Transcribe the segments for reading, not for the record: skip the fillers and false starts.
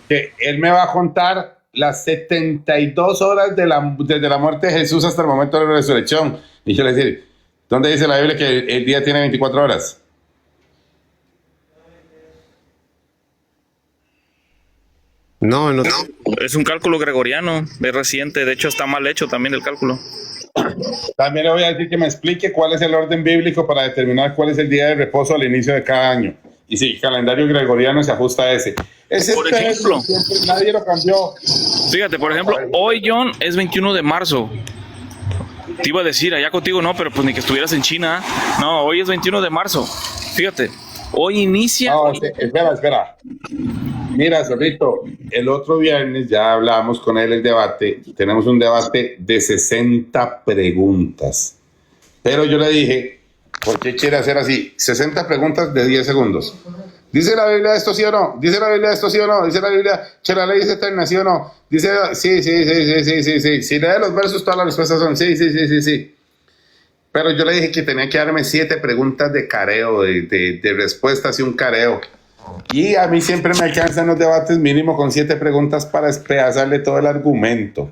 que él me va a contar las 72 horas desde la muerte de Jesús hasta el momento de la resurrección. Y yo le decía, ¿dónde dice la Biblia que el día tiene 24 horas? No, no. Es un cálculo gregoriano, es reciente, de hecho está mal hecho también el cálculo. También le voy a decir que me explique cuál es el orden bíblico para determinar cuál es el día de reposo al inicio de cada año. Y si el calendario gregoriano se ajusta a ese. Por ejemplo, nadie lo cambió. Fíjate, por ejemplo, hoy, John, es 21 de marzo. Te iba a decir, allá contigo no, pero pues ni que estuvieras en China. No, hoy es 21 de marzo. Fíjate, hoy inicia... No, espera. Mira, Zorrito, el otro viernes ya hablamos con él el debate. Tenemos un debate de 60 preguntas. Pero yo le dije, ¿por qué quiere hacer así? 60 preguntas de 10 segundos. ¿Dice la Biblia esto sí o no? ¿Dice la Biblia esto sí o no? ¿Dice la Biblia que la ley es eterna sí o no? Dice, sí. Si lee los versos, todas las respuestas son sí. Pero yo le dije que tenía que darme 7 preguntas de careo, de respuestas y un careo. Y a mí siempre me alcanzan los debates mínimo con 7 preguntas para despedazarle todo el argumento.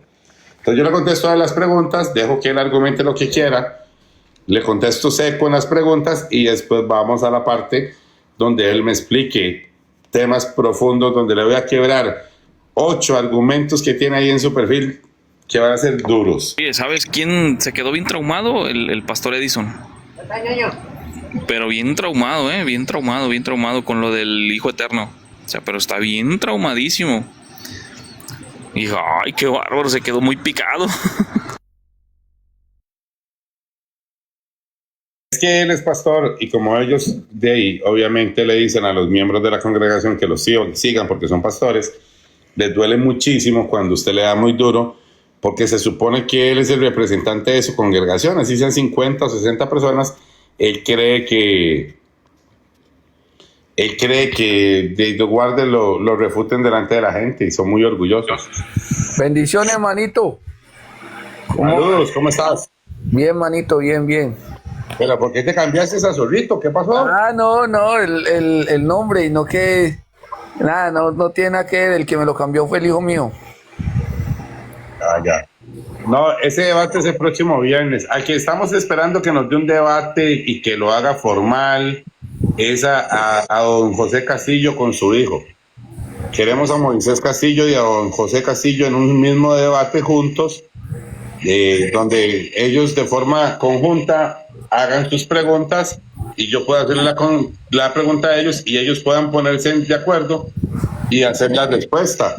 Entonces yo le contesto todas las preguntas, dejo que él argumente lo que quiera, le contesto seco en las preguntas y después vamos a la parte donde él me explique temas profundos, donde le voy a quebrar 8 argumentos que tiene ahí en su perfil que van a ser duros. Oye, ¿sabes quién se quedó bien traumado? El pastor Edison. Pero bien traumado, bien traumado con lo del Hijo Eterno. O sea, pero está bien traumadísimo. Y dijo, ay, qué bárbaro, se quedó muy picado. Es que él es pastor y como ellos de ahí obviamente le dicen a los miembros de la congregación que los sigan porque son pastores, les duele muchísimo cuando usted le da muy duro porque se supone que él es el representante de su congregación, así sean 50 o 60 personas. Él cree que de guarde lo refuten delante de la gente y son muy orgullosos. Bendiciones, manito. Saludos, ¿cómo estás? Bien, manito, bien. Pero ¿por qué te cambiaste a Zorrito? ¿Qué pasó? No, el nombre, y no que... Nada, no tiene nada que ver, el que me lo cambió fue el hijo mío. Ya. No, ese debate es el próximo viernes. Al que estamos esperando que nos dé un debate y que lo haga formal es a don José Castillo con su hijo. Queremos a Moisés Castillo y a don José Castillo en un mismo debate juntos, donde ellos de forma conjunta hagan sus preguntas y yo pueda hacer la pregunta a ellos y ellos puedan ponerse de acuerdo y hacer la respuesta.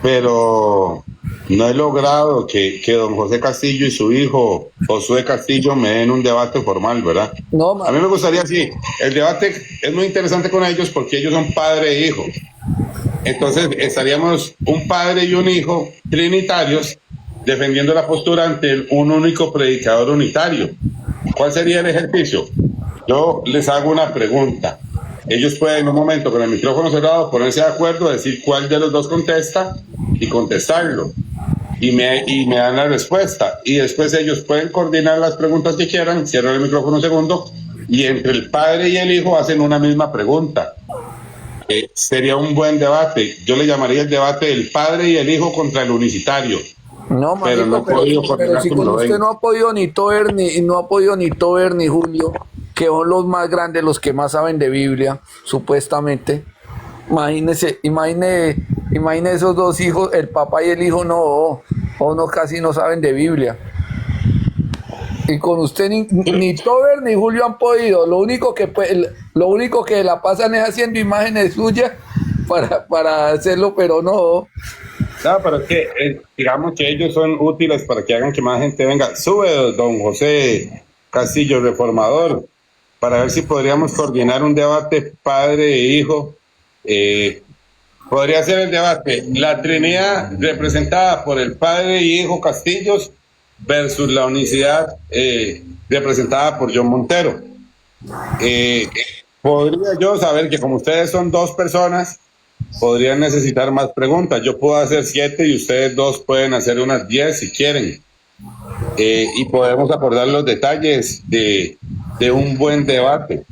Pero no he logrado que don José Castillo y su hijo Josué Castillo me den un debate formal, ¿verdad? No, a mí me gustaría, sí, el debate es muy interesante con ellos porque ellos son padre e hijo. Entonces estaríamos un padre y un hijo trinitarios defendiendo la postura ante un único predicador unitario. ¿Cuál sería el ejercicio? Yo les hago una pregunta. Ellos pueden en un momento con el micrófono cerrado ponerse de acuerdo, decir cuál de los dos contesta y contestarlo. Y me dan la respuesta. Y después ellos pueden coordinar las preguntas que quieran, cierran el micrófono un segundo y entre el padre y el hijo hacen una misma pregunta. Sería un buen debate. Yo le llamaría el debate del padre y el hijo contra el unicitario. No, manito, pero si con usted no ha podido ni Tober ni Julio, que son los más grandes, los que más saben de Biblia, supuestamente. Imagínese esos dos hijos, el papá y el hijo, no casi no saben de Biblia. Y con usted ni Tober ni Julio han podido. Lo único que la pasan es haciendo imágenes suyas para hacerlo, pero no. No, pero es que digamos que ellos son útiles para que hagan que más gente venga. Sube don José Castillo, reformador, para ver si podríamos coordinar un debate padre e hijo. Podría ser el debate la Trinidad representada por el padre y hijo Castillos versus la unicidad representada por John Montero. Podría yo saber que como ustedes son 2 personas, podrían necesitar más preguntas. Yo puedo hacer 7 y ustedes 2 pueden hacer unas 10 si quieren. Y podemos acordar los detalles de un buen debate.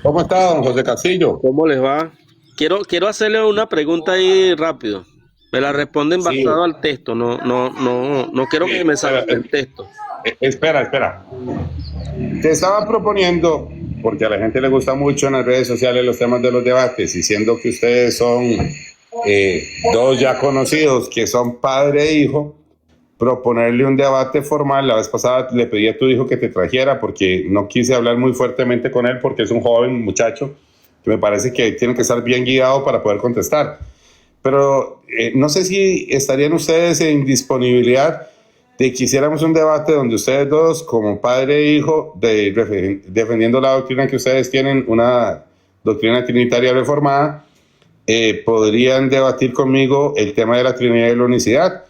¿Cómo está, don José Castillo? ¿Cómo les va? Quiero hacerle una pregunta ahí rápido. Me la responden basado al texto. No quiero que me salga el texto. Espera. Te estaba proponiendo, porque a la gente le gusta mucho en las redes sociales los temas de los debates, y siendo que ustedes son dos ya conocidos que son padre e hijo, proponerle un debate formal. La vez pasada le pedí a tu hijo que te trajera porque no quise hablar muy fuertemente con él porque es un joven muchacho que me parece que tiene que estar bien guiado para poder contestar. Pero no sé si estarían ustedes en disponibilidad de que hiciéramos un debate donde ustedes dos, como padre e hijo, defendiendo la doctrina que ustedes tienen, una doctrina trinitaria reformada, podrían debatir conmigo el tema de la Trinidad y la unicidad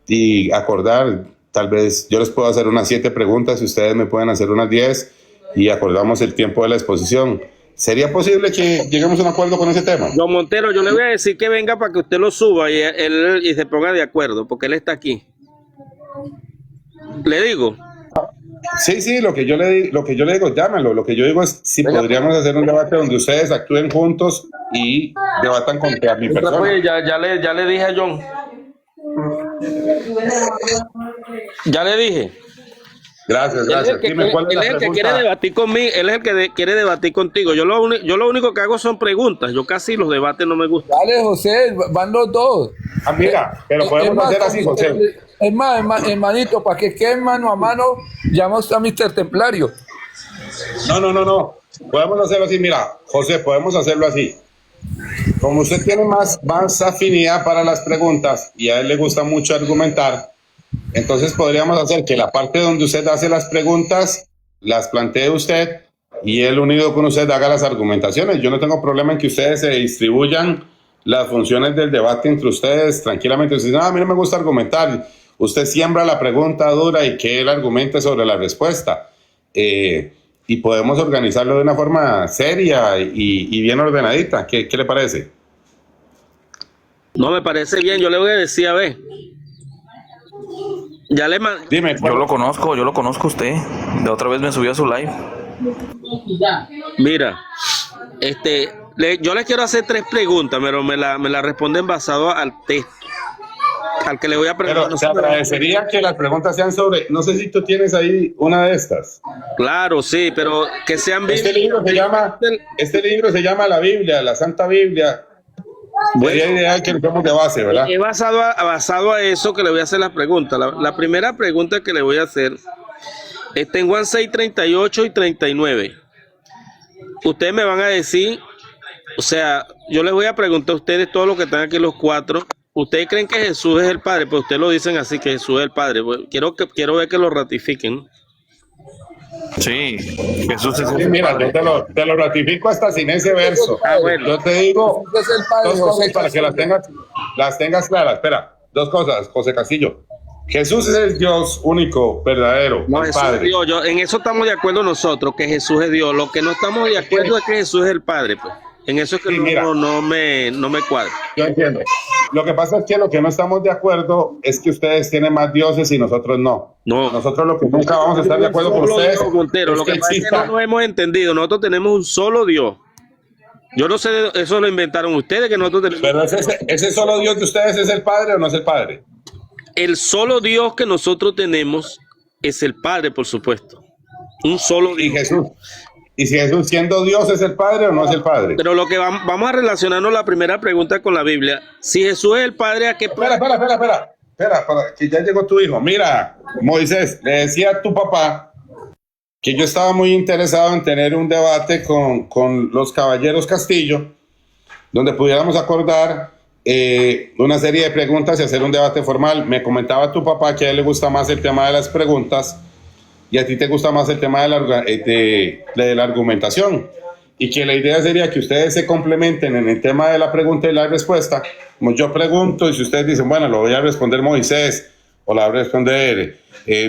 y acordar, tal vez yo les puedo hacer unas 7 preguntas y ustedes me pueden hacer unas 10 y acordamos el tiempo de la exposición. ¿Sería posible que lleguemos a un acuerdo con ese tema? Don Montero, yo le voy a decir que venga para que usted lo suba y se ponga de acuerdo, porque él está aquí. ¿Le digo? Sí, lo que yo le digo, llámalo. Lo que yo digo es si podríamos hacer un debate donde ustedes actúen juntos y debatan contra mi persona. Pues ya le dije a John. Ya le dije. Gracias. Dime, ¿cuál es la pregunta? Que quiere debatir conmigo, él es el que quiere debatir contigo. Yo lo único que hago son preguntas. Yo casi los debates no me gustan. Dale, José, van los dos. Mira, pero podemos hacer así, José. Es más, hermanito, para que quede mano a mano, llama a Mr. Templario. No. Podemos hacerlo así, mira, José, podemos hacerlo así. Como usted tiene más afinidad para las preguntas y a él le gusta mucho argumentar, entonces podríamos hacer que la parte donde usted hace las preguntas las plantee usted y él unido con usted haga las argumentaciones. Yo no tengo problema en que ustedes se distribuyan las funciones del debate entre ustedes tranquilamente. Usted dice, no, a mí no me gusta argumentar. Usted siembra la pregunta dura y que él argumente sobre la respuesta. Y podemos organizarlo de una forma seria y bien ordenadita. ¿Qué le parece? No me parece bien. Yo le voy a decir, a ver. Dime. Yo lo conozco a usted. De otra vez me subí a su live. Mira, yo les quiero hacer 3 preguntas, pero me la responden basado al texto. Al que le voy a preguntar. Pero se agradecería que las preguntas sean sobre. No sé si tú tienes ahí una de estas. Claro, sí, pero que sean Este libro se llama la Biblia, la Santa Biblia. Sería ideal que lo tomemos de base, ¿verdad? Es basado a eso que le voy a hacer las preguntas. La primera pregunta que le voy a hacer está en Juan 6, 38 y 39. Ustedes me van a decir, o sea, yo les voy a preguntar a ustedes, todos los que están aquí, los 4. ¿Ustedes creen que Jesús es el Padre? Pues ustedes lo dicen así, que Jesús es el Padre. Pues quiero ver que lo ratifiquen. Sí, Jesús es sí, mira, yo te lo ratifico hasta sin ese verso. Bueno. Yo te digo Jesús es el Padre, dos cosas José para que las tengas claras. Espera, 2 cosas, José Castillo. Jesús es el Dios único, verdadero, No, el Jesús Padre. es Dios. En eso estamos de acuerdo nosotros, que Jesús es Dios. Lo que no estamos de acuerdo es que Jesús es el Padre, pues. En eso es que Sí, no me cuadra. Yo entiendo. Lo que pasa es que lo que no estamos de acuerdo es que ustedes tienen más dioses y nosotros no. Nosotros lo que nunca vamos a estar de acuerdo con ustedes. Montero, lo que pasa es que no nos hemos entendido. Nosotros tenemos un solo Dios. Yo no sé, eso lo inventaron ustedes, que nosotros tenemos. Pero ese solo Dios de ustedes es el Padre o no es el Padre. El solo Dios que nosotros tenemos es el Padre, por supuesto. Un solo Dios. Y Jesús. ¿Y si Jesús siendo Dios es el Padre o no es el Padre? Pero lo que vamos a relacionarnos la primera pregunta con la Biblia. Si Jesús es el Padre, ¿a qué Padre? Espera, que ya llegó tu hijo. Mira, Moisés, le decía a tu papá que yo estaba muy interesado en tener un debate con los caballeros Castillo, donde pudiéramos acordar una serie de preguntas y hacer un debate formal. Me comentaba tu papá que a él le gusta más el tema de las preguntas y a ti te gusta más el tema de la argumentación, y que la idea sería que ustedes se complementen en el tema de la pregunta y la respuesta. Como yo pregunto y si ustedes dicen, bueno, lo voy a responder Moisés o la va a responder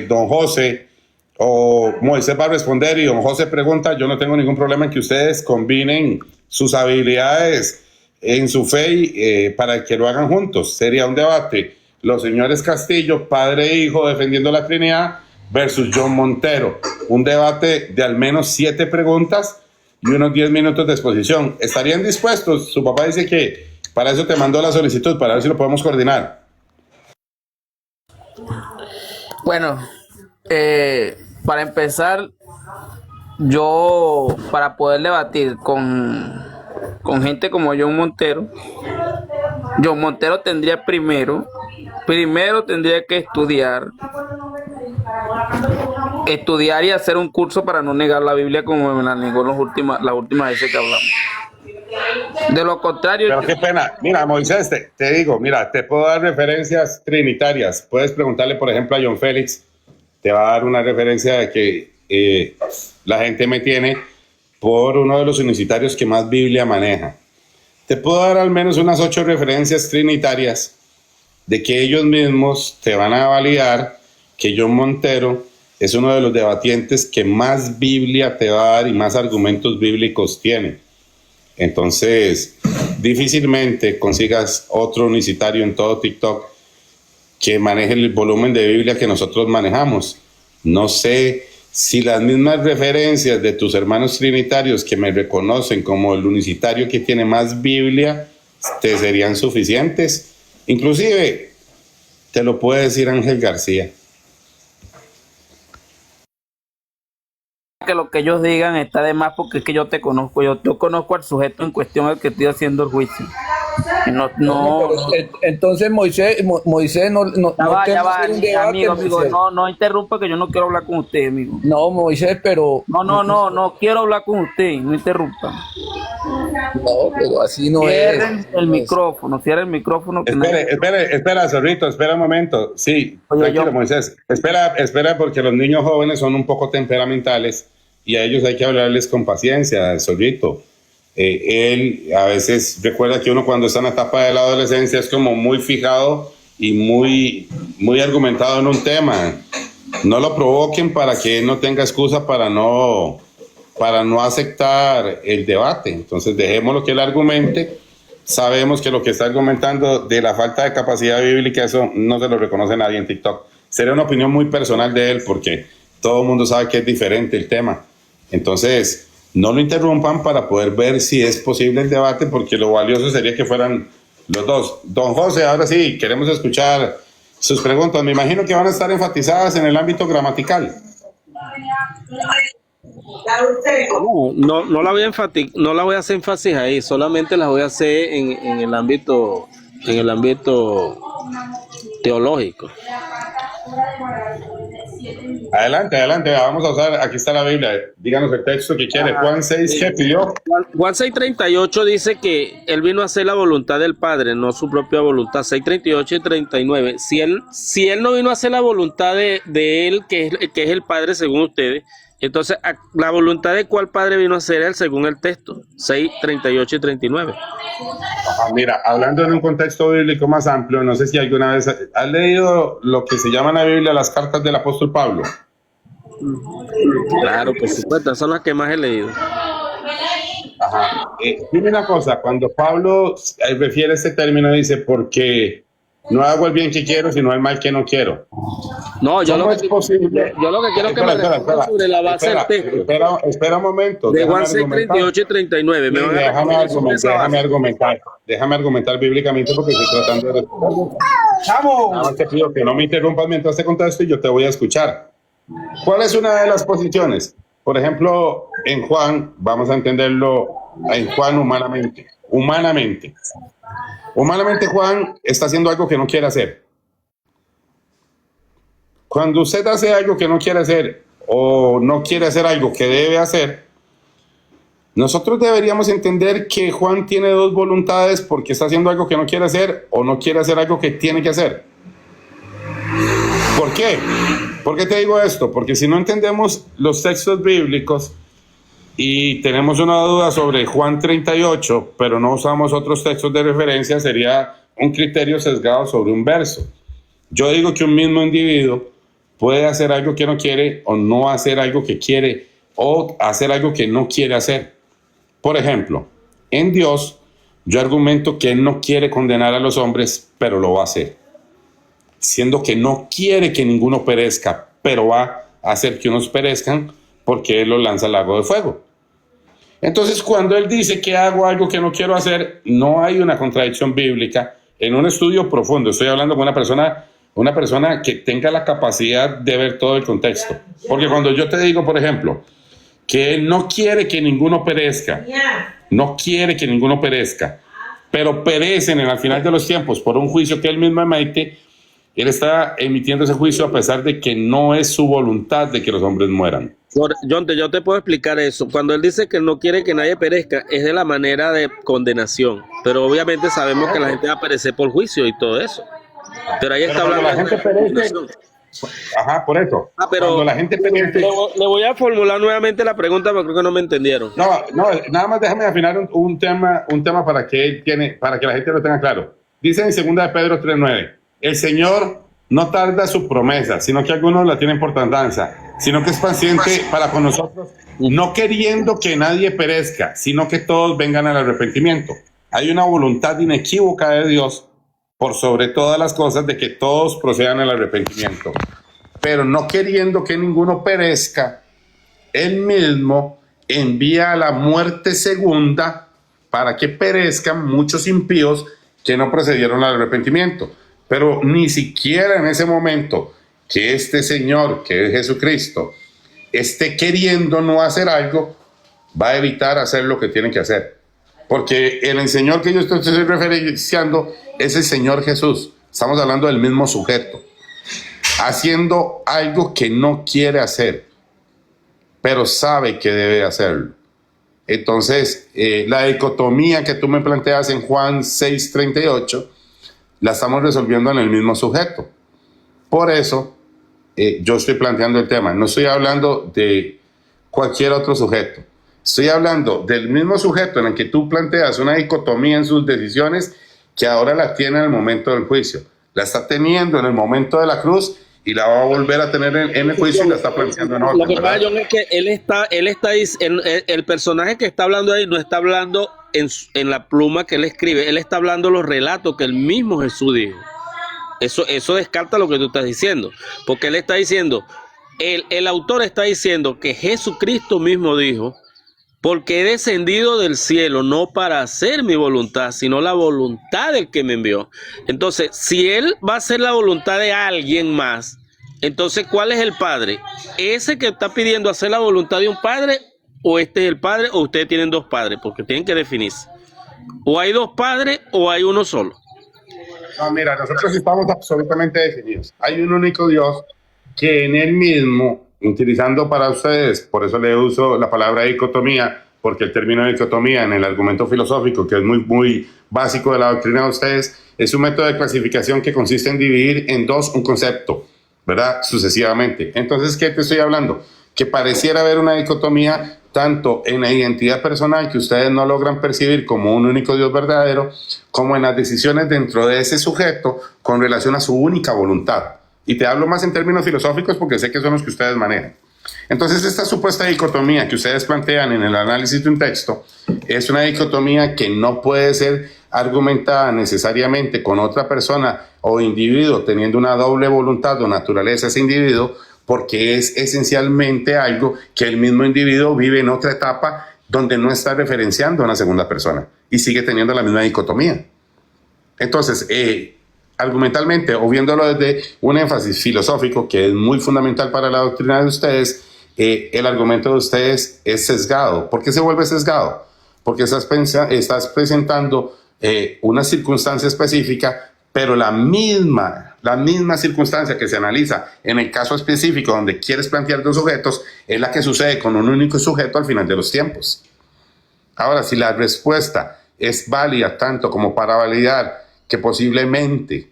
don José, o Moisés va a responder y don José pregunta, yo no tengo ningún problema en que ustedes combinen sus habilidades en su fe para que lo hagan juntos. Sería un debate, los señores Castillo, padre e hijo, defendiendo la Trinidad, versus John Montero. Un debate de al menos 7 preguntas y unos 10 minutos de exposición. ¿Estarían dispuestos? Su papá dice que para eso te mandó la solicitud, para ver si lo podemos coordinar. Bueno, para empezar, yo para poder debatir con gente como John Montero tendría primero tendría que estudiar y hacer un curso para no negar la Biblia como me la negó las últimas veces que hablamos. De lo contrario... Pero qué pena. Mira, Moisés, te digo, mira, te puedo dar referencias trinitarias. Puedes preguntarle, por ejemplo, a John Félix. Te va a dar una referencia de que la gente me tiene por uno de los unicitarios que más Biblia maneja. Te puedo dar al menos unas 8 referencias trinitarias de que ellos mismos te van a validar que John Montero es uno de los debatientes que más Biblia te va a dar y más argumentos bíblicos tiene. Entonces, difícilmente consigas otro unicitario en todo TikTok que maneje el volumen de Biblia que nosotros manejamos. No sé si las mismas referencias de tus hermanos trinitarios que me reconocen como el unicitario que tiene más Biblia te serían suficientes. Inclusive, te lo puede decir Ángel García. Que lo que ellos digan está de más porque es que yo te conozco, yo conozco al sujeto en cuestión al que estoy haciendo el juicio. Entonces Moisés no amigo, no interrumpa que yo no quiero hablar con usted, amigo. No, Moisés, pero no quiero hablar con usted, no interrumpa. No, pero así no es. Cierra el micrófono. Espera, Zorrito, espera un momento. Sí, tranquilo, Moisés. Espera, porque los niños jóvenes son un poco temperamentales y a ellos hay que hablarles con paciencia, Zorrito. Él a veces recuerda que uno cuando está en la etapa de la adolescencia es como muy fijado y muy argumentado en un tema. No lo provoquen para que él no tenga excusa para no aceptar el debate. Entonces dejémoslo que él argumente. Sabemos que lo que está argumentando de la falta de capacidad bíblica, eso no se lo reconoce nadie en TikTok. Sería una opinión muy personal de él porque todo el mundo sabe que es diferente el tema. Entonces, no lo interrumpan para poder ver si es posible el debate, porque lo valioso sería que fueran los dos. Don José, ahora sí, queremos escuchar sus preguntas. Me imagino que van a estar enfatizadas en el ámbito gramatical. No la voy a hacer énfasis ahí, solamente las voy a hacer en el ámbito teológico. Adelante, vamos a usar, aquí está la Biblia, díganos el texto que quiere. Juan 6, ¿qué pidió? Juan 6:38 dice que él vino a hacer la voluntad del Padre, no su propia voluntad. 6:38 y 39. Si él no vino a hacer la voluntad de él, que es el Padre según ustedes, entonces la voluntad de cuál Padre vino a hacer él según el texto. 6:38 y 39. Mira, hablando en un contexto bíblico más amplio, no sé si alguna vez has leído lo que se llama en la Biblia las cartas del apóstol Pablo. Claro, por supuesto, son las que más he leído. Ajá. Dime una cosa, cuando Pablo refiere ese término, dice, porque no hago el bien que quiero, sino el mal que no quiero. No, yo lo que quiero es que me responda sobre la base del texto. Espera un momento. De Juan 6:38 y 39. Déjame argumentar bíblicamente porque estoy tratando de responder. ¡Vamos! Te pido que no me interrumpas mientras te contesto y yo te voy a escuchar. ¿Cuál es una de las posiciones? Por ejemplo, en Juan, vamos a entenderlo en Juan humanamente. Humanamente Juan está haciendo algo que no quiere hacer. Cuando usted hace algo que no quiere hacer o no quiere hacer algo que debe hacer, nosotros deberíamos entender que Juan tiene dos voluntades porque está haciendo algo que no quiere hacer o no quiere hacer algo que tiene que hacer. ¿Por qué? ¿Por qué te digo esto? Porque si no entendemos los textos bíblicos y tenemos una duda sobre Juan 38, pero no usamos otros textos de referencia, sería un criterio sesgado sobre un verso. Yo digo que un mismo individuo puede hacer algo que no quiere o no hacer algo que quiere o hacer algo que no quiere hacer. Por ejemplo, en Dios, yo argumento que Él no quiere condenar a los hombres, pero lo va a hacer. Siendo que no quiere que ninguno perezca, pero va hacer que unos perezcan porque Él los lanza al lago de fuego. Entonces, cuando Él dice que hago algo que no quiero hacer, no hay una contradicción bíblica. En un estudio profundo, estoy hablando con una persona que tenga la capacidad de ver todo el contexto. Porque cuando yo te digo, por ejemplo, que Él no quiere que ninguno perezca, pero perecen al final de los tiempos por un juicio que Él mismo emite, Él está emitiendo ese juicio a pesar de que no es su voluntad de que los hombres mueran. John, yo te puedo explicar eso. Cuando Él dice que no quiere que nadie perezca, es de la manera de condenación. Pero obviamente sabemos que la gente va a perecer por juicio y todo eso. Pero ahí está hablando la gente perece. Ajá, por eso. Pero cuando la gente perece, le voy a formular nuevamente la pregunta porque creo que no me entendieron. No, nada más déjame afinar un tema para que la gente lo tenga claro. Dice en 2 de Pedro 3:9, el Señor no tarda su promesa, sino que algunos la tienen por tardanza, sino que es paciente para con nosotros, no queriendo que nadie perezca, sino que todos vengan al arrepentimiento. Hay una voluntad inequívoca de Dios, por sobre todas las cosas, de que todos procedan al arrepentimiento. Pero no queriendo que ninguno perezca, Él mismo envía a la muerte segunda para que perezcan muchos impíos que no procedieron al arrepentimiento. Pero ni siquiera en ese momento que este Señor, que es Jesucristo, esté queriendo no hacer algo, va a evitar hacer lo que tiene que hacer. Porque el Señor que yo estoy referenciando es el Señor Jesús. Estamos hablando del mismo sujeto, haciendo algo que no quiere hacer, pero sabe que debe hacerlo. Entonces, la dicotomía que tú me planteas en Juan 6:38, la estamos resolviendo en el mismo sujeto. Por eso, yo estoy planteando el tema. No estoy hablando de cualquier otro sujeto. Estoy hablando del mismo sujeto en el que tú planteas una dicotomía en sus decisiones, que ahora la tiene en el momento del juicio. La está teniendo en el momento de la cruz y la va a volver a tener en el juicio y la está planteando en otro. Lo que pasa, John, es que el personaje que está hablando ahí no está hablando en la pluma que él escribe, él está hablando los relatos que el mismo Jesús dijo. Eso descarta lo que tú estás diciendo, porque él está diciendo, el autor está diciendo que Jesucristo mismo dijo, porque he descendido del cielo no para hacer mi voluntad, sino la voluntad del que me envió. Entonces, si él va a hacer la voluntad de alguien más, entonces, ¿cuál es el padre? ¿Ese que está pidiendo hacer la voluntad de un padre, o este es el padre, o ustedes tienen dos padres? Porque tienen que definirse. O hay dos padres, o hay uno solo. No, mira, nosotros estamos absolutamente definidos. Hay un único Dios que en Él mismo, utilizando para ustedes, por eso le uso la palabra dicotomía, porque el término dicotomía en el argumento filosófico, que es muy básico de la doctrina de ustedes, es un método de clasificación que consiste en dividir en dos un concepto, ¿verdad? Sucesivamente. Entonces, ¿qué te estoy hablando? Que pareciera haber una dicotomía tanto en la identidad personal que ustedes no logran percibir como un único Dios verdadero, como en las decisiones dentro de ese sujeto con relación a su única voluntad. Y te hablo más en términos filosóficos porque sé que son los que ustedes manejan. Entonces, esta supuesta dicotomía que ustedes plantean en el análisis de un texto es una dicotomía que no puede ser argumentada necesariamente con otra persona o individuo teniendo una doble voluntad o naturaleza ese individuo, porque es esencialmente algo que el mismo individuo vive en otra etapa donde no está referenciando a una segunda persona y sigue teniendo la misma dicotomía. Entonces, argumentalmente, o viéndolo desde un énfasis filosófico que es muy fundamental para la doctrina de ustedes, el argumento de ustedes es sesgado. ¿Por qué se vuelve sesgado? Porque estás presentando una circunstancia específica, pero la misma circunstancia que se analiza en el caso específico donde quieres plantear dos sujetos es la que sucede con un único sujeto al final de los tiempos. Ahora, si la respuesta es válida tanto como para validar que posiblemente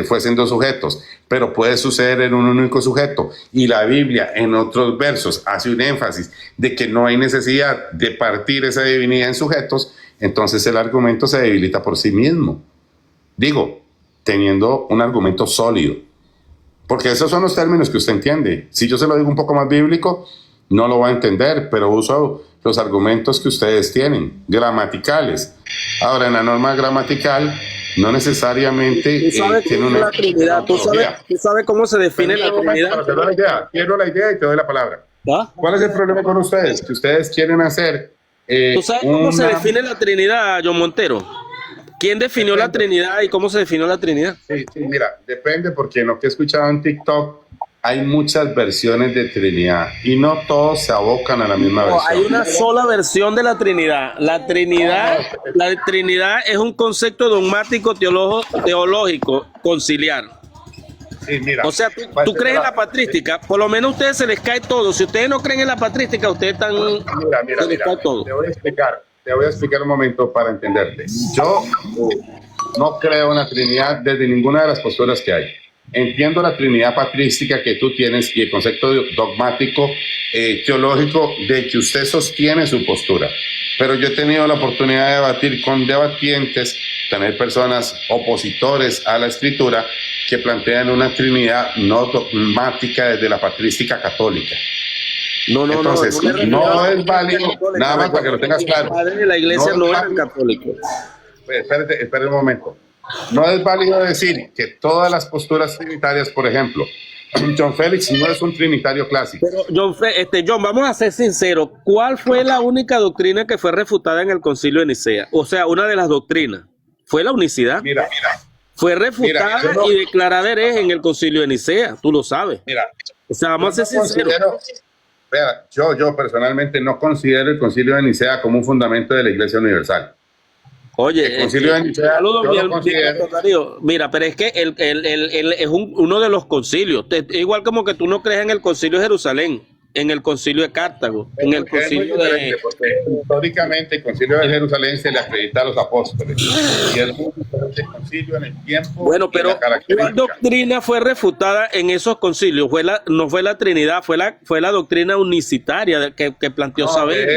fuesen dos sujetos, pero puede suceder en un único sujeto, y la Biblia en otros versos hace un énfasis de que no hay necesidad de partir esa divinidad en sujetos, entonces el argumento se debilita por sí mismo. Digo, teniendo un argumento sólido, porque esos son los términos que usted entiende. Si yo se lo digo un poco más bíblico, no lo va a entender, pero uso los argumentos que ustedes tienen, gramaticales. Ahora, en la norma gramatical, no necesariamente Tú sabes tiene cómo es una la Trinidad. Tú sabes cómo se define la Trinidad. Te doy la idea, quiero la idea y te doy la palabra. ¿Ah? ¿Cuál es el problema con ustedes? Que ustedes quieren hacer ¿Tú sabes cómo se define la Trinidad, John Montero? ¿Quién definió la Trinidad y cómo se definió la Trinidad? Sí, mira, depende, porque en lo que he escuchado en TikTok hay muchas versiones de Trinidad y no todos se abocan a la misma versión. Hay una sola versión de la Trinidad. La Trinidad es un concepto dogmático teológico conciliar. Sí, mira, o sea, tú crees en la patrística, por lo menos a ustedes se les cae todo. Si ustedes no creen en la patrística, ustedes están... Mira, todo. Te voy a explicar un momento para entenderte. Yo no creo en la Trinidad desde ninguna de las posturas que hay. Entiendo la Trinidad patrística que tú tienes y el concepto dogmático teológico de que usted sostiene su postura. Pero yo he tenido la oportunidad de debatir con debatientes, tener personas opositores a la escritura que plantean una Trinidad no dogmática desde la patrística católica. Entonces, no es válido, nada más para que lo tengas claro. Los padres de la iglesia no eran católicos. Espérate un momento. No es válido decir que todas las posturas trinitarias, por ejemplo, John Félix no es un trinitario clásico. Pero John, vamos a ser sinceros. ¿Cuál fue la única doctrina que fue refutada en el Concilio de Nicea? O sea, una de las doctrinas. ¿Fue la unicidad? Mira. Fue refutada y declarada hereje en el Concilio de Nicea. Tú lo sabes. Mira. O sea, vamos a ser sinceros. Yo personalmente no considero el Concilio de Nicea como un fundamento de la Iglesia Universal. Oye, el Concilio de Nicea, mira, pero es que él es uno de los concilios. Igual como que tú no crees en el Concilio de Jerusalén, en el Concilio de Cartago, en el Concilio de... Porque históricamente el Concilio de Jerusalén se le acredita a los apóstoles. Y es un diferente concilio en el tiempo. Bueno, pero ¿cuál doctrina fue refutada en esos concilios? No fue la Trinidad, fue la doctrina unicitaria que planteó Saavedra.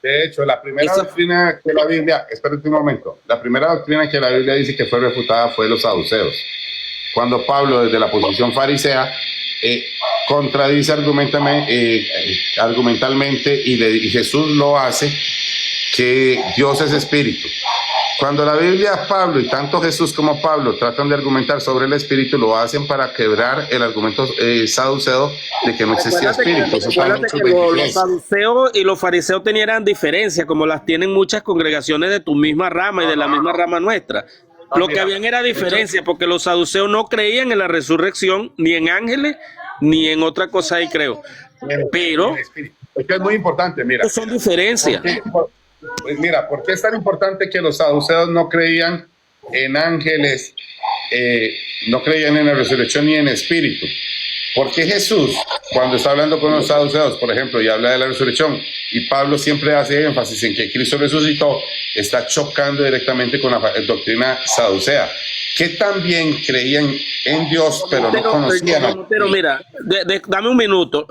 De hecho, la primera doctrina que la Biblia, espérate un momento, la primera doctrina que la Biblia dice que fue refutada fue los saduceos. Cuando Pablo, desde la posición farisea, contradice argumentalmente y Jesús lo hace, que Dios es espíritu. Cuando la Biblia, Pablo y tanto Jesús como Pablo tratan de argumentar sobre el espíritu, lo hacen para quebrar el argumento saduceo de que no existía espíritu. Los saduceos y los fariseos tenían diferencias, como las tienen muchas congregaciones de tu misma rama y de la misma rama nuestra. Lo que habían era diferencia, porque los saduceos no creían en la resurrección, ni en ángeles, ni en otra cosa ahí creo. Pero es que es muy importante, mira. Son diferencias. Pues mira, ¿por qué es tan importante que los saduceos no creían en ángeles, no creían en la resurrección ni en espíritu? Porque Jesús, cuando está hablando con los saduceos, por ejemplo, y habla de la resurrección, y Pablo siempre hace énfasis en que Cristo resucitó, está chocando directamente con la doctrina saducea, que también creían en Dios, pero no conocían. Pero mira, dame un minuto.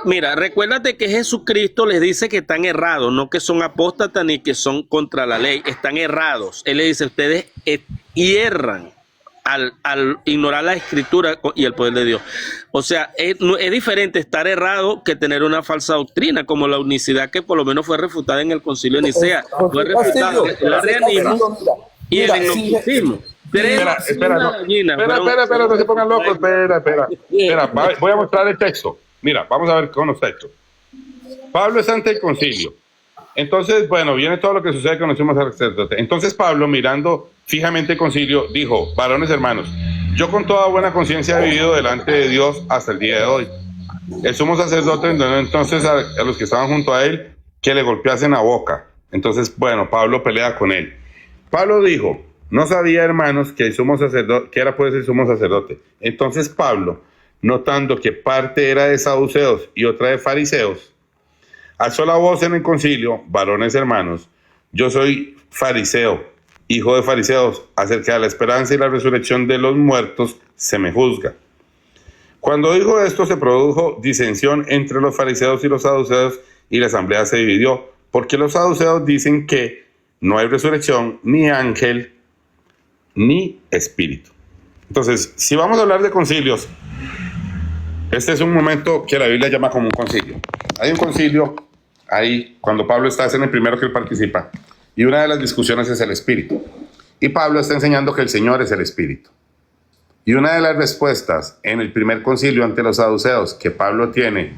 Mira, recuérdate que Jesucristo les dice que están errados, no que son apóstatas ni que son contra la ley, están errados. Él le dice, ustedes hierran al ignorar la escritura y el poder de Dios. O sea, es diferente estar errado que tener una falsa doctrina, como la unicidad que por lo menos fue refutada en el Concilio de Nicea. Fue refutada el arrianismo y el gnosticismo. Espera, no se pongan locos, espera, voy a mostrar el texto. Mira, vamos a ver con los textos. Pablo es ante el concilio. Entonces, bueno, viene todo lo que sucede con los sumos sacerdotes. Entonces Pablo, mirando fijamente el concilio, dijo, varones hermanos, yo con toda buena conciencia he vivido delante de Dios hasta el día de hoy. El sumo sacerdote entonces a los que estaban junto a él, que le golpeasen la boca. Entonces, bueno, Pablo pelea con él. Pablo dijo, no sabía, hermanos, que el sumo sacerdote, que era pues el sumo sacerdote. Entonces Pablo, notando que parte era de saduceos y otra de fariseos, alzó la voz en el concilio, varones hermanos, yo soy fariseo, hijo de fariseos, acerca de la esperanza y la resurrección de los muertos se me juzga. Cuando dijo esto se produjo disensión entre los fariseos y los saduceos y la asamblea se dividió, porque los saduceos dicen que no hay resurrección, ni ángel, ni espíritu. Entonces, si vamos a hablar de concilios, este es un momento que la Biblia llama como un concilio. Hay un concilio ahí, cuando Pablo está, es en el primero que él participa, y una de las discusiones es el espíritu. Y Pablo está enseñando que el Señor es el Espíritu. Y una de las respuestas en el primer concilio ante los saduceos que Pablo tiene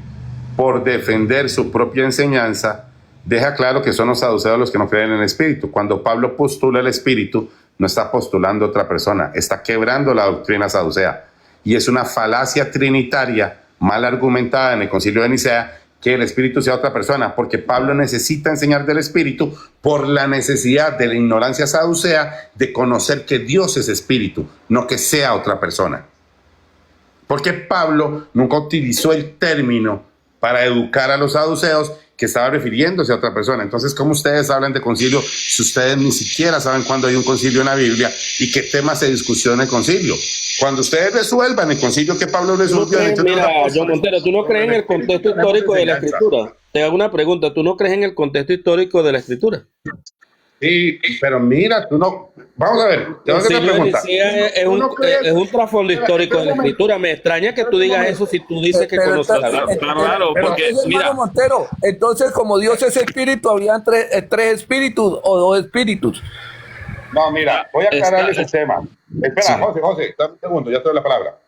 por defender su propia enseñanza, deja claro que son los saduceos los que no creen en el Espíritu. Cuando Pablo postula el Espíritu, no está postulando otra persona, está quebrando la doctrina saducea. Y es una falacia trinitaria mal argumentada en el concilio de Nicea que el Espíritu sea otra persona, porque Pablo necesita enseñar del Espíritu por la necesidad de la ignorancia saducea de conocer que Dios es Espíritu, no que sea otra persona. Porque Pablo nunca utilizó el término para educar a los saduceos que estaba refiriéndose a otra persona. Entonces, ¿cómo ustedes hablan de concilio si ustedes ni siquiera saben cuándo hay un concilio en la Biblia y qué temas se discutió en el concilio? Cuando ustedes resuelvan el concilio que Pablo resolvió... Mira, John Montero, ¿tú no crees en el contexto histórico de la Escritura? Te hago una pregunta, ¿tú no crees en el contexto histórico de la Escritura? Sí, pero mira, tú no... Vamos a ver, te voy a hacer una pregunta. Es un trasfondo histórico de la Escritura. Me extraña que tú digas eso si tú dices que conoces la Biblia. Claro, porque mira, Montero, entonces como Dios es espíritu, habían tres espíritus o dos espíritus. No, mira, voy a aclararles el tema. Espera, sí. José, dame un segundo, ya te doy la palabra.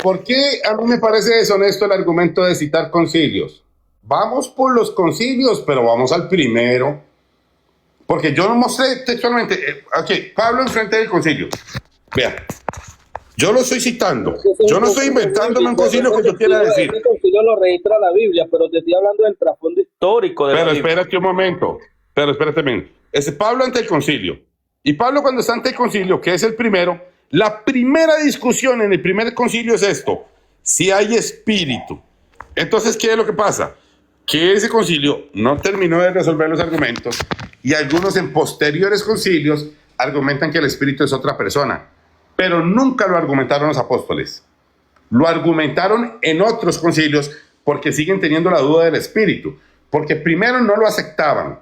¿Por qué a mí me parece deshonesto el argumento de citar concilios? Vamos por los concilios, pero vamos al primero. Porque yo no mostré textualmente. Pablo enfrente del concilio. Vean, yo lo estoy citando. Yo no estoy inventándome un concilio que yo quiera decir. El concilio lo registra la Biblia, pero te estoy hablando del trasfondo histórico de la Biblia. Pero espérate un momento. Pero espérate bien. Es Pablo ante el concilio. Y Pablo cuando está ante el concilio, que es el primero, la primera discusión en el primer concilio es esto. Si hay espíritu. Entonces, ¿qué es lo que pasa? Que ese concilio no terminó de resolver los argumentos y algunos en posteriores concilios argumentan que el espíritu es otra persona, pero nunca lo argumentaron los apóstoles. Lo argumentaron en otros concilios porque siguen teniendo la duda del espíritu, porque primero no lo aceptaban.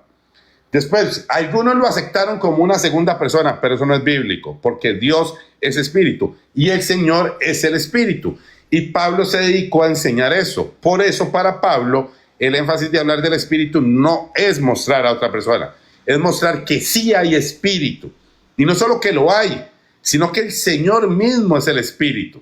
Después, algunos lo aceptaron como una segunda persona, pero eso no es bíblico, porque Dios es espíritu y el Señor es el espíritu. Y Pablo se dedicó a enseñar eso. Por eso, para Pablo, el énfasis de hablar del espíritu no es mostrar a otra persona, es mostrar que sí hay espíritu. Y no solo que lo hay, sino que el Señor mismo es el espíritu.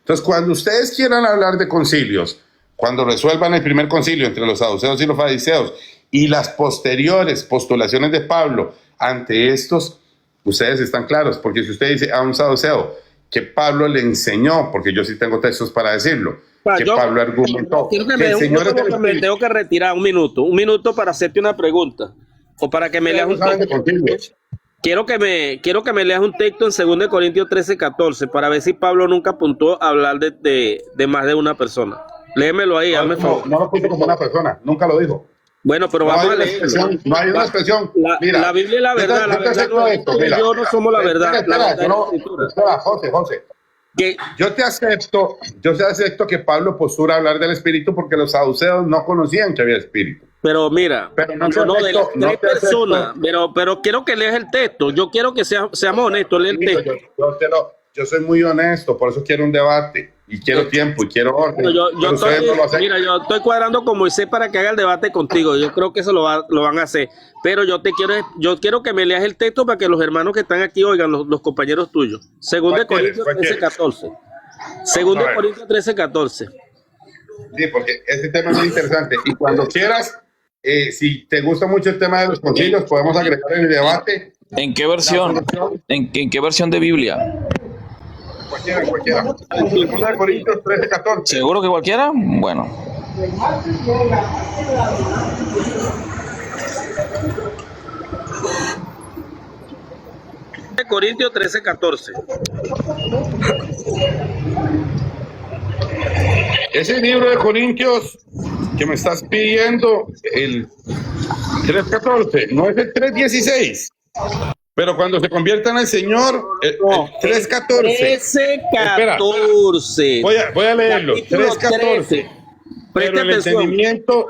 Entonces, cuando ustedes quieran hablar de concilios, cuando resuelvan el primer concilio entre los saduceos y los fariseos, y las posteriores postulaciones de Pablo ante estos, ustedes están claros, porque si usted dice a un saduceo que Pablo le enseñó, porque yo sí tengo textos para decirlo, que Pablo argumentó que el Señor es el Espíritu. Me tengo que retirar un minuto para hacerte una pregunta, o para que me leas un texto. Quiero que me leas un texto en 2 Corintios 13:14, para ver si Pablo nunca apuntó a hablar de más de una persona. Léemelo ahí, hazme favor. No lo puso como una persona, nunca lo dijo. Bueno, pero vamos a leer. No hay una expresión. Mira, la Biblia es la verdad. La verdad no es esto, yo no somos la verdad. Espera, José. Yo te acepto que Pablo postula hablar del espíritu porque los saduceos no conocían que había espíritu. Pero mira, pero quiero que leas el texto. Yo quiero que seamos honestos, lee el texto. Yo soy muy honesto, por eso quiero un debate y quiero tiempo y quiero orden. Yo estoy cuadrando con Moisés para que haga el debate contigo. Yo creo que eso lo van a hacer. Pero yo quiero que me leas el texto para que los hermanos que están aquí oigan, los compañeros tuyos. 2 Corintios 13:14. 2 Corintios 13:14. Sí, porque este tema es muy interesante. Y cuando quieras, si te gusta mucho el tema de los concilios, podemos agregar en el debate. ¿En qué versión? ¿En qué versión de Biblia? Cualquiera. 2 Corintios 13:14. ¿Seguro que cualquiera? Bueno. Corintios 13:14. Ese libro de Corintios que me estás pidiendo, el 3:14, no es el 3:16. Pero cuando se convierta en el Señor, el 3:14. 13:14. Voy a leerlo. 3:14. Pero el entendimiento.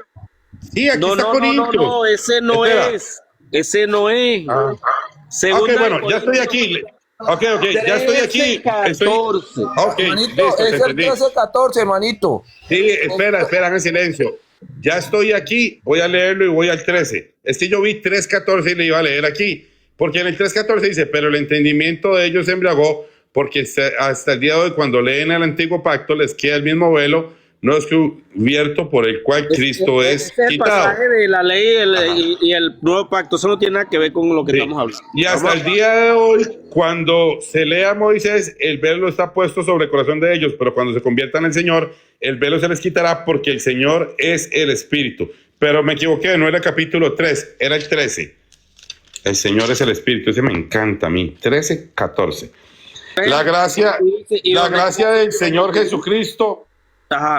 Sí, aquí está Corintios. No, ese no es. Ese no es. Ok, bueno, ya estoy aquí. Ok, ya estoy aquí. 14. Manito, listo, es el 13:14, manito. Sí, espera en silencio. Ya estoy aquí, voy a leerlo y voy al 13. Es que yo vi 3:14 y le iba a leer aquí. Porque en el 3.14 dice, pero el entendimiento de ellos se embriagó, porque hasta el día de hoy, cuando leen el antiguo pacto, les queda el mismo velo no descubierto por el cual Cristo es el quitado. pasaje de la ley y el nuevo pacto, eso no tiene nada que ver con lo que estamos hablando. Y hasta el día de hoy, cuando se lea a Moisés, el velo está puesto sobre el corazón de ellos, pero cuando se conviertan en el Señor, el velo se les quitará porque el Señor es el Espíritu. Pero me equivoqué, no era el capítulo 3, era el 13. El Señor es el Espíritu, ese me encanta a mí. 13:14. La gracia del Señor Jesucristo,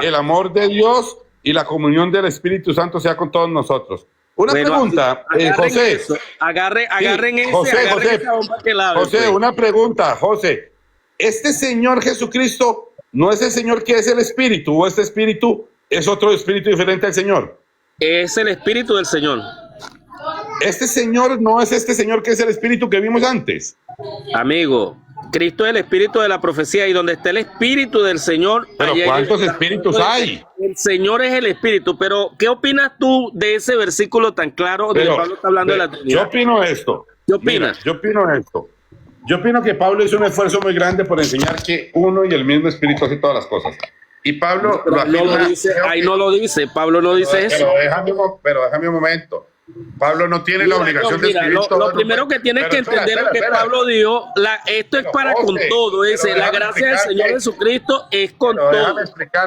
el amor de Dios y la comunión del Espíritu Santo sea con todos nosotros. Una pregunta, José. Agarren José, una pregunta, José. ¿Este Señor Jesucristo no es el Señor que es el Espíritu o este Espíritu es otro Espíritu diferente al Señor? Es el Espíritu del Señor. Este Señor no es este Señor que es el Espíritu que vimos antes. Amigo, Cristo es el Espíritu de la profecía y donde está el Espíritu del Señor. Pero ¿cuántos espíritus hay? El Señor es el Espíritu, pero ¿qué opinas tú de ese versículo tan claro donde Pablo está hablando de la Trinidad? Yo opino esto. ¿Qué opinas? Mira, yo opino esto. Yo opino que Pablo hizo un esfuerzo muy grande por enseñar que uno y el mismo Espíritu hace todas las cosas. Y Pablo no lo dice, ahí no lo dice, Pablo no dice eso. Pero déjame un momento. Pablo no tiene la obligación de escribir todo. Lo primero que tienes que entender es que Pablo dijo, esto es para con todo, dice, la gracia del Señor Jesucristo es con todo,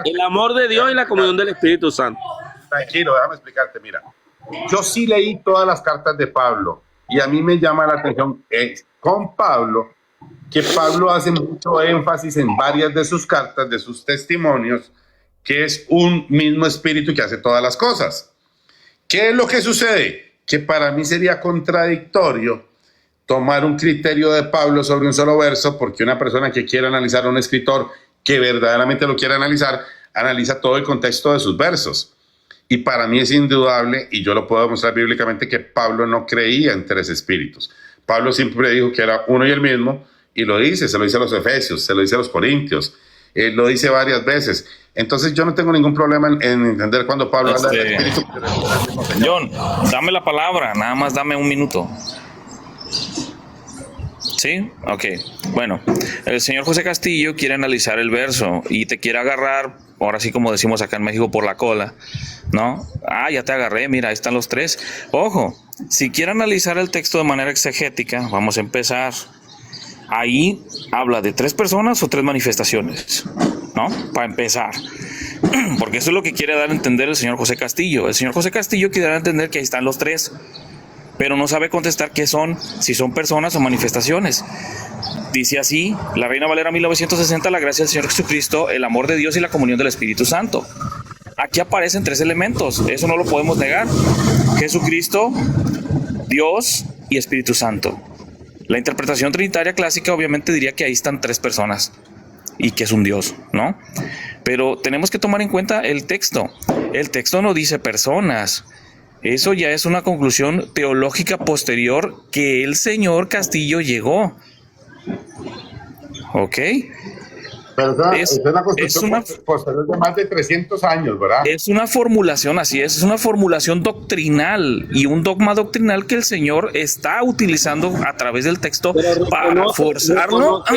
el amor de Dios y la comunión del Espíritu Santo. Tranquilo, déjame explicarte, mira, yo sí leí todas las cartas de Pablo y a mí me llama la atención con Pablo, que Pablo hace mucho énfasis en varias de sus cartas, de sus testimonios, que es un mismo espíritu que hace todas las cosas. ¿Qué es lo que sucede? Que para mí sería contradictorio tomar un criterio de Pablo sobre un solo verso, porque una persona que quiere analizar a un escritor que verdaderamente lo quiere analizar, analiza todo el contexto de sus versos. Y para mí es indudable, y yo lo puedo demostrar bíblicamente, que Pablo no creía en tres espíritus. Pablo siempre dijo que era uno y el mismo, y lo dice, se lo dice a los Efesios, se lo dice a los Corintios, lo dice varias veces. Entonces yo no tengo ningún problema en entender cuando Pablo habla del Espíritu. John, dame la palabra, nada más dame un minuto. ¿Sí? Ok. Bueno, el señor José Castillo quiere analizar el verso y te quiere agarrar, ahora sí como decimos acá en México, por la cola, ¿no? Ya te agarré, mira, ahí están los tres. Ojo, si quiere analizar el texto de manera exegética, vamos a empezar. Ahí habla de 3 personas o 3 manifestaciones, ¿no? Para empezar. Porque eso es lo que quiere dar a entender el señor José Castillo. El señor José Castillo quiere dar a entender que ahí están los 3, pero no sabe contestar qué son, si son personas o manifestaciones. Dice así, la Reina Valera 1960, la gracia del Señor Jesucristo, el amor de Dios y la comunión del Espíritu Santo. Aquí aparecen 3 elementos, eso no lo podemos negar. Jesucristo, Dios y Espíritu Santo. La interpretación trinitaria clásica obviamente diría que ahí están 3 personas y que es un Dios, ¿no? Pero tenemos que tomar en cuenta el texto. El texto no dice personas. Eso ya es una conclusión teológica posterior que el señor Castillo llegó. ¿Ok? Pero es una construcción posterior de más de 300 años, ¿verdad? Es una formulación, así es una formulación doctrinal y un dogma doctrinal que el Señor está utilizando a través del texto para forzarlo a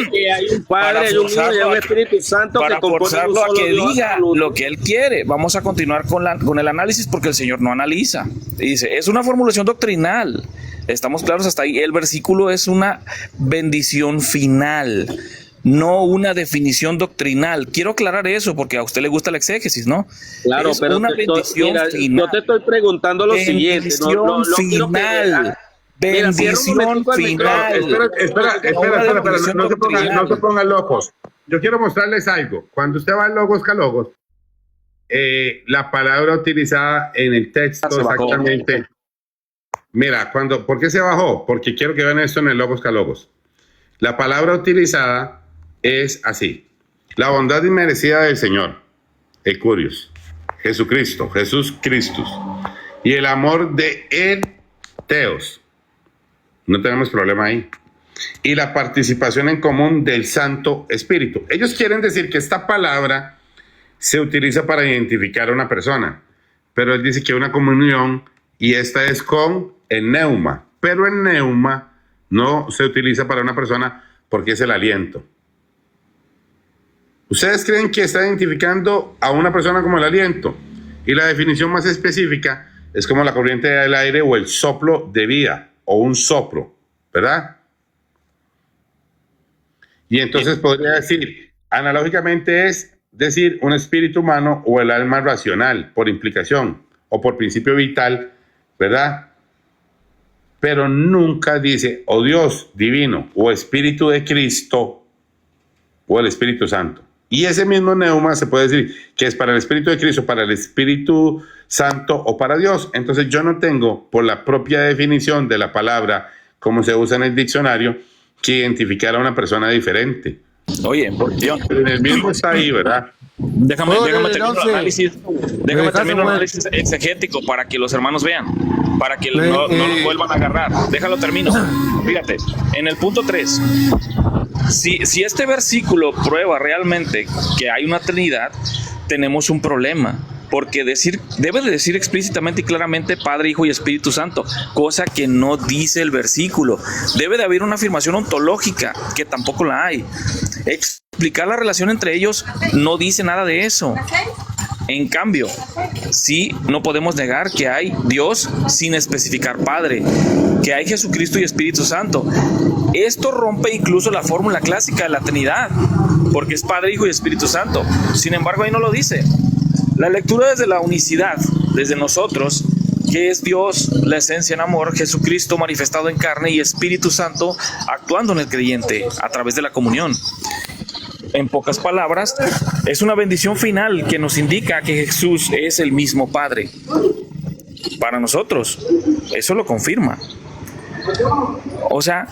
que diga lo que Él quiere. Vamos a continuar con el análisis porque el Señor no analiza. Dice, es una formulación doctrinal. Estamos claros hasta ahí. El versículo es una bendición final, no una definición doctrinal. Quiero aclarar eso porque a usted le gusta la exégesis, ¿no? Claro, es pero una bendición final. yo te estoy preguntando lo siguiente. Bendición final. Bendición final. Espera, no se pongan locos. Yo quiero mostrarles algo. Cuando usted va al Logos Calogos, la palabra utilizada en el texto exactamente. Mira, ¿por qué se bajó? Porque quiero que vean esto en el Logos Calogos. La palabra utilizada es así: la bondad inmerecida del Señor, el Curios, Jesucristo, Jesús Christus, y el amor de el Teos. No tenemos problema ahí. Y la participación en común del Santo Espíritu. Ellos quieren decir que esta palabra se utiliza para identificar a una persona, pero él dice que hay una comunión y esta es con el neuma, pero el neuma no se utiliza para una persona porque es el aliento. ¿Ustedes creen que está identificando a una persona como el aliento? Y la definición más específica es como la corriente del aire o el soplo de vida o un soplo, ¿verdad? Y entonces podría decir, analógicamente es decir un espíritu humano o el alma racional por implicación o por principio vital, ¿verdad? Pero nunca dice o Dios divino o Espíritu de Cristo o el Espíritu Santo. Y ese mismo neuma se puede decir que es para el Espíritu de Cristo, para el Espíritu Santo o para Dios. Entonces yo no tengo, por la propia definición de la palabra, como se usa en el diccionario, que identificar a una persona diferente. Oye, John, el mismo está ahí, ¿verdad? Déjame terminar el análisis exegético para que los hermanos vean, para que no los vuelvan a agarrar. Déjalo termino. Fíjate, en el punto 3, si este versículo prueba realmente que hay una Trinidad, tenemos un problema. Porque debe de decir explícitamente y claramente Padre, Hijo y Espíritu Santo, cosa que no dice el versículo. Debe de haber una afirmación ontológica, que tampoco la hay. Explicar la relación entre ellos no dice nada de eso. En cambio, sí, no podemos negar que hay Dios sin especificar Padre, que hay Jesucristo y Espíritu Santo. Esto rompe incluso la fórmula clásica de la Trinidad, porque es Padre, Hijo y Espíritu Santo. Sin embargo, ahí no lo dice. La lectura desde la unicidad, desde nosotros, que es Dios, la esencia en amor, Jesucristo manifestado en carne y Espíritu Santo actuando en el creyente a través de la comunión. En pocas palabras, es una bendición final que nos indica que Jesús es el mismo Padre. Para nosotros, eso lo confirma. O sea,